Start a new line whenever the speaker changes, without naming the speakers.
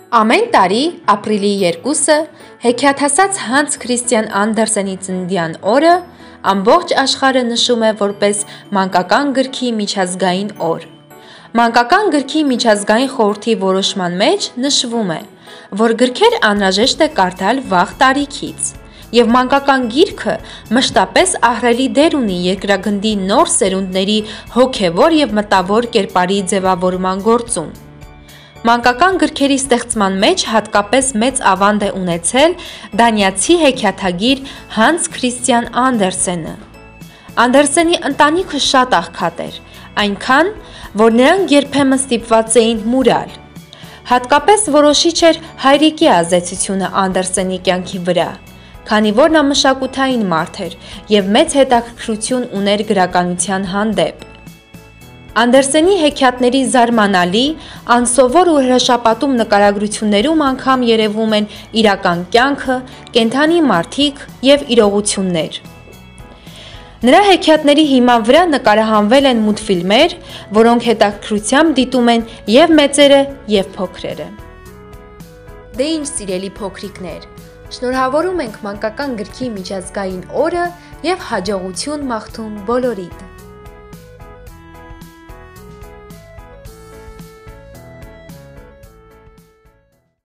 Ամեն տարի ապրիլի 2-ը հեքիաթասաց Հանս Քրիստիան Անդերսենի ծննդյան օրը ամբողջ աշխարհը նշում է որպես մանկական գրքի միջազգային օր։ Մանկական գրքի միջազգային խորհրդի որոշման մեջ նշվում է, որ գրքեր անհրաժեշտ է կարդալ վաղ տարիքից, եւ մանկական գիրքը մշտապես ահռելի դեր ունի երկրագնդի նոր սերունդների հոգեվոր եւ մտավոր կերպարի ձևավորման գործում։ Մանկական գրքերի ստեղծման մեջ հատկապես մեծ ավանդ է ունեցել դանիացի հեքիաթագիր Հանս Քրիստիան Անդերսենը։ Անդերսենի ընտանիքը շատ աղքատ էր, այնքան, որ նրանք երբեմն ստիպված էին մուրալ։ Հատկապես որոշիչ էր հայրիկի ազդեցությունը Անդերսենի կյանքի վրա, քանի որ նա մշակութային մարդ էր եւ մեծ հետաքրքրություն ուներ գրականության հանդեպ։ Անդերսենի հեքիաթների զարմանալի, անսովոր ու հրաշապատում նկարագրություններում անգամ երևում են իրական կյանքը, կենդանի մարդիկ եւ իրողություններ։ Նրա հեքիաթների հիման վրա նկարահանվել են մուլտֆիլմեր, որոնք հետաքրքրությամբ դիտում են եւ մեծերը, եւ փոքրերը։ Դե ինչ սիրելի փոքրիկներ, շնորհավորում ենք մանկական գրքի միջազգային օրը եւ հաջողություն մաղթում բոլորիդ։